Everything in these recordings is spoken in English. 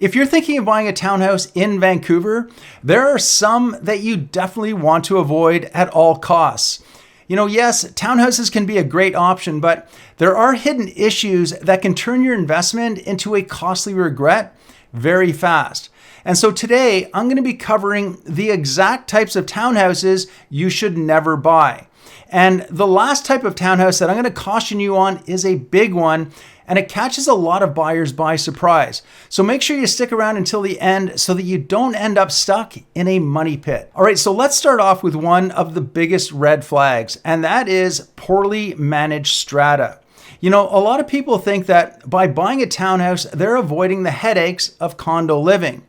If you're thinking of buying a townhouse in Vancouver, there are some that you definitely want to avoid at all costs. Yes, townhouses can be a great option, but there are hidden issues that can turn your investment into a costly regret very fast. And so today, I'm going to be covering the exact types of townhouses you should never buy. And the last type of townhouse that I'm going to caution you on is a big one, and it catches a lot of buyers by surprise. So make sure you stick around until the end so that you don't end up stuck in a money pit. All right, so let's start off with one of the biggest red flags, and that is poorly managed strata. A lot of people think that by buying a townhouse, they're avoiding the headaches of condo living.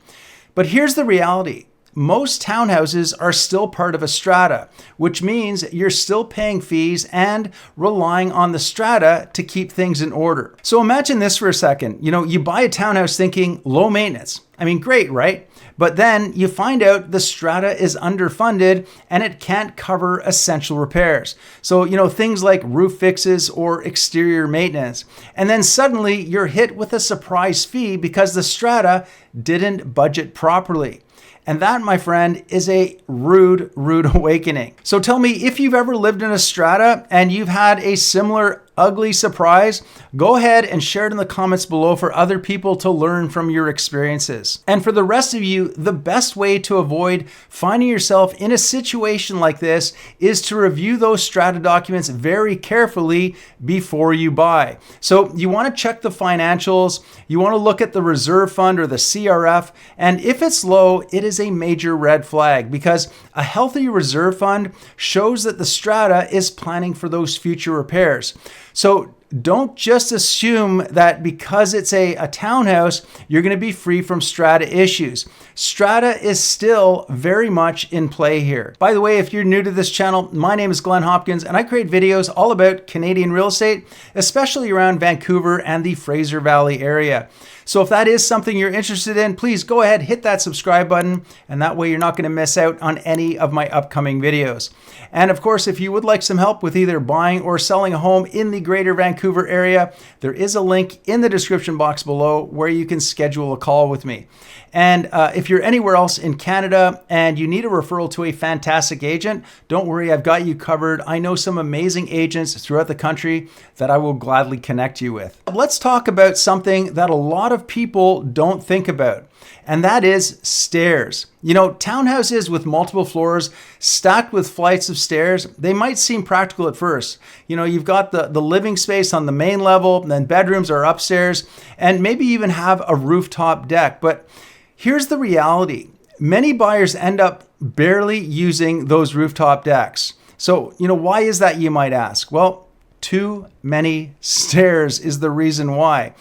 But here's the reality. Most townhouses are still part of a strata, which means you're still paying fees and relying on the strata to keep things in order. So imagine this for a second. You buy a townhouse thinking low maintenance. I mean, great, right? But then you find out the strata is underfunded and it can't cover essential repairs. So, things like roof fixes or exterior maintenance. And then suddenly you're hit with a surprise fee because the strata didn't budget properly. And that, my friend, is a rude awakening. So tell me, if you've ever lived in a strata and you've had a similar ugly surprise, go ahead and share it in the comments below for other people to learn from your experiences. And for the rest of you, the best way to avoid finding yourself in a situation like this is to review those strata documents very carefully before you buy. So you want to check the financials, you want to look at the reserve fund or the CRF, and if it's low, it is a major red flag because a healthy reserve fund shows that the strata is planning for those future repairs. So don't just assume that because it's a townhouse, you're going to be free from strata issues. Strata is still very much in play here. By the way, if you're new to this channel, my name is Glen Hopkins and I create videos all about Canadian real estate, especially around Vancouver and the Fraser Valley area. So if that is something you're interested in, please go ahead, hit that subscribe button, and that way you're not going to miss out on any of my upcoming videos. And of course, if you would like some help with either buying or selling a home in the greater Vancouver area, there is a link in the description box below where you can schedule a call with me. And if you're anywhere else in Canada and you need a referral to a fantastic agent, don't worry, I've got you covered. I know some amazing agents throughout the country that I will gladly connect you with. Let's talk about something that a lot of people don't think about, and that is stairs. Townhouses with multiple floors stacked with flights of stairs, they might seem practical at first. You've got the living space on the main level, and then bedrooms are upstairs, and maybe even have a rooftop deck. But here's the reality. Many buyers end up barely using those rooftop decks. So, why is that, you might ask? Well, too many stairs is the reason why.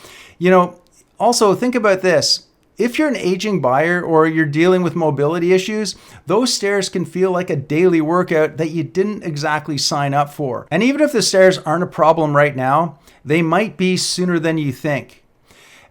Also, think about this. If you're an aging buyer or you're dealing with mobility issues, those stairs can feel like a daily workout that you didn't exactly sign up for. And even if the stairs aren't a problem right now, they might be sooner than you think.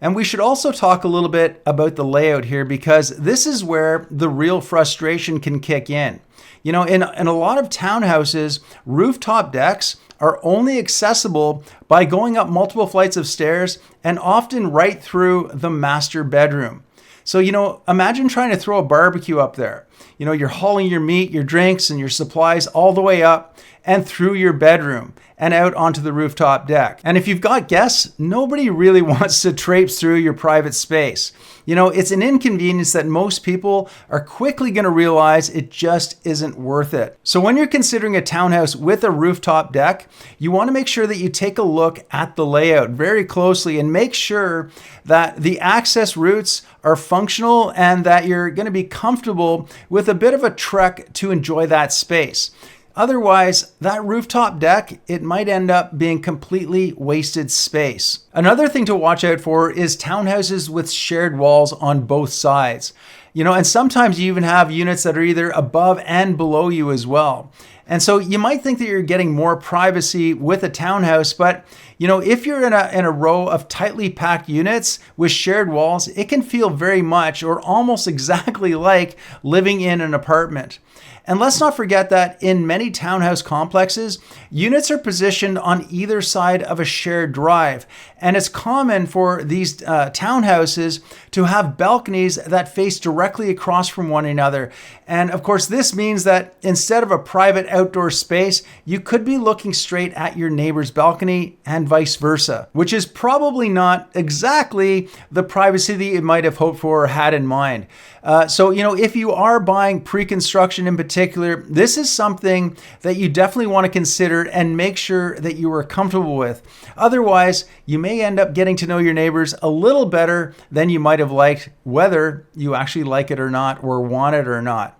And we should also talk a little bit about the layout here because this is where the real frustration can kick in. In a lot of townhouses, rooftop decks are only accessible by going up multiple flights of stairs and often right through the master bedroom. So, imagine trying to throw a barbecue up there. You're hauling your meat, your drinks, and your supplies all the way up and through your bedroom and out onto the rooftop deck. And if you've got guests, nobody really wants to traipse through your private space. It's an inconvenience that most people are quickly going to realize it just isn't worth it. So when you're considering a townhouse with a rooftop deck, you want to make sure that you take a look at the layout very closely and make sure that the access routes are functional and that you're going to be comfortable with a bit of a trek to enjoy that space. Otherwise, that rooftop deck, it might end up being completely wasted space. Another thing to watch out for is townhouses with shared walls on both sides. And sometimes you even have units that are either above and below you as well. And so you might think that you're getting more privacy with a townhouse, but if you're in a row of tightly packed units with shared walls, it can feel very much or almost exactly like living in an apartment. And let's not forget that in many townhouse complexes, units are positioned on either side of a shared drive. And it's common for these townhouses to have balconies that face directly across from one another. And of course, this means that instead of a private outdoor space, you could be looking straight at your neighbor's balcony and vice versa, which is probably not exactly the privacy that you might have hoped for or had in mind. So, if you are buying pre-construction in particular, this is something that you definitely want to consider and make sure that you are comfortable with. Otherwise, you may end up getting to know your neighbors a little better than you might have liked, whether you actually like it or not or want it or not.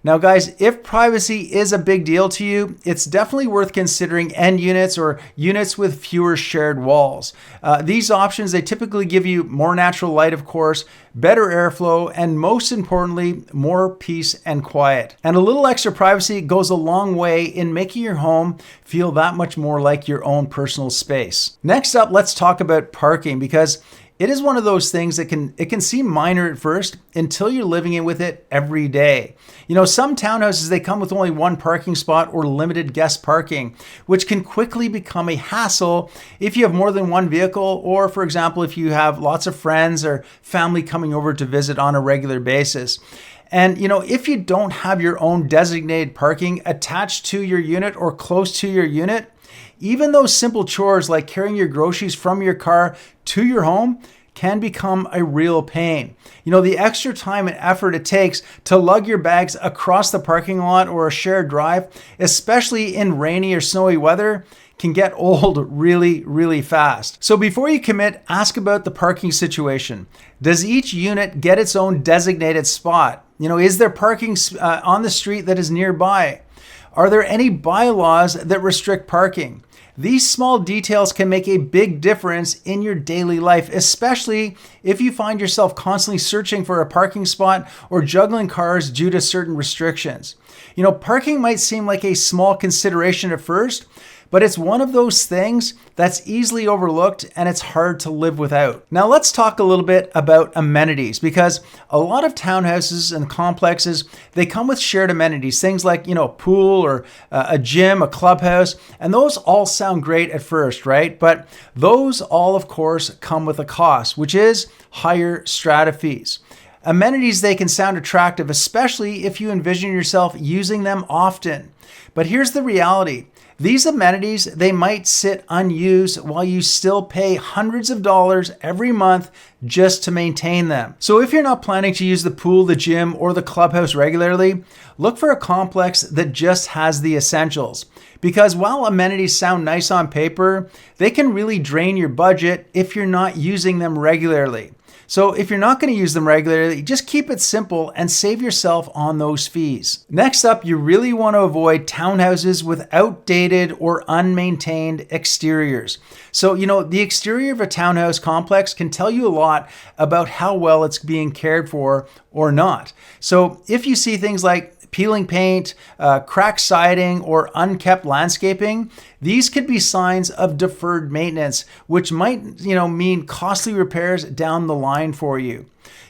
Now, guys, if privacy is a big deal to you, it's definitely worth considering end units or units with fewer shared walls. These options, they typically give you more natural light, of course, better airflow, and most importantly, more peace and quiet. And a little extra privacy goes a long way in making your home feel that much more like your own personal space. Next up, let's talk about parking, because it is one of those things that can seem minor at first until you're living in with it every day. Some townhouses, they come with only one parking spot or limited guest parking, which can quickly become a hassle if you have more than one vehicle, or for example, if you have lots of friends or family coming over to visit on a regular basis. And, if you don't have your own designated parking attached to your unit or close to your unit, even those simple chores like carrying your groceries from your car to your home can become a real pain. The extra time and effort it takes to lug your bags across the parking lot or a shared drive, especially in rainy or snowy weather, can get old really, really fast. So before you commit, ask about the parking situation. Does each unit get its own designated spot? Is there parking on the street that is nearby? Are there any bylaws that restrict parking? These small details can make a big difference in your daily life, especially if you find yourself constantly searching for a parking spot or juggling cars due to certain restrictions. Parking might seem like a small consideration at first, but it's one of those things that's easily overlooked and it's hard to live without. Now let's talk a little bit about amenities, because a lot of townhouses and complexes, they come with shared amenities, things like, pool or a gym, a clubhouse, and those all sound great at first, right? But those all, of course, come with a cost, which is higher strata fees. Amenities, they can sound attractive, especially if you envision yourself using them often. But here's the reality. These amenities, they might sit unused while you still pay hundreds of dollars every month just to maintain them. So if you're not planning to use the pool, the gym, or the clubhouse regularly, look for a complex that just has the essentials. Because while amenities sound nice on paper, they can really drain your budget if you're not using them regularly. So if you're not going to use them regularly, just keep it simple and save yourself on those fees. Next up, you really want to avoid townhouses with outdated or unmaintained exteriors. So, the exterior of a townhouse complex can tell you a lot about how well it's being cared for or not. So if you see things like peeling paint, cracked siding, or unkept landscaping, these could be signs of deferred maintenance, which might, mean costly repairs down the line for you.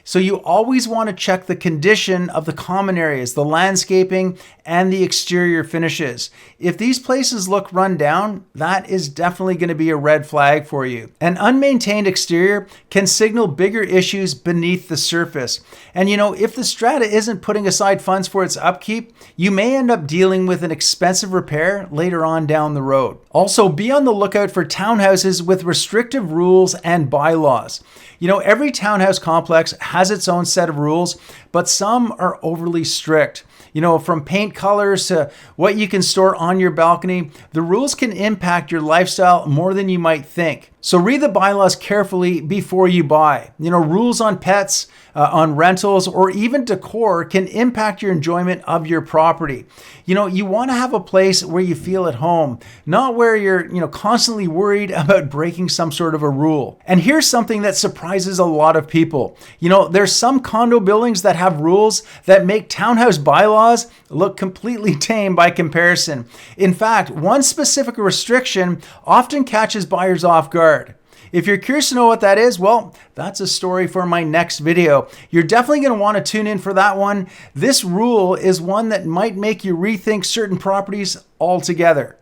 So you always want to check the condition of the common areas, the landscaping, and the exterior finishes. If these places look run down, that is definitely going to be a red flag for you. An unmaintained exterior can signal bigger issues beneath the surface. And if the strata isn't putting aside funds for its upkeep, you may end up dealing with an expensive repair later on down the road. Also, be on the lookout for townhouses with restrictive rules and bylaws. Every townhouse complex has its own set of rules, but some are overly strict. From paint colors to what you can store on your balcony, the rules can impact your lifestyle more than you might think. So read the bylaws carefully before you buy. Rules on pets, on rentals, or even decor can impact your enjoyment of your property. You want to have a place where you feel at home, not where you're, constantly worried about breaking some sort of a rule. And here's something that surprises a lot of people. There's some condo buildings that have rules that make townhouse bylaws look completely tame by comparison. In fact, one specific restriction often catches buyers off guard. If you're curious to know what that is, well, that's a story for my next video. You're definitely going to want to tune in for that one. This rule is one that might make you rethink certain properties altogether.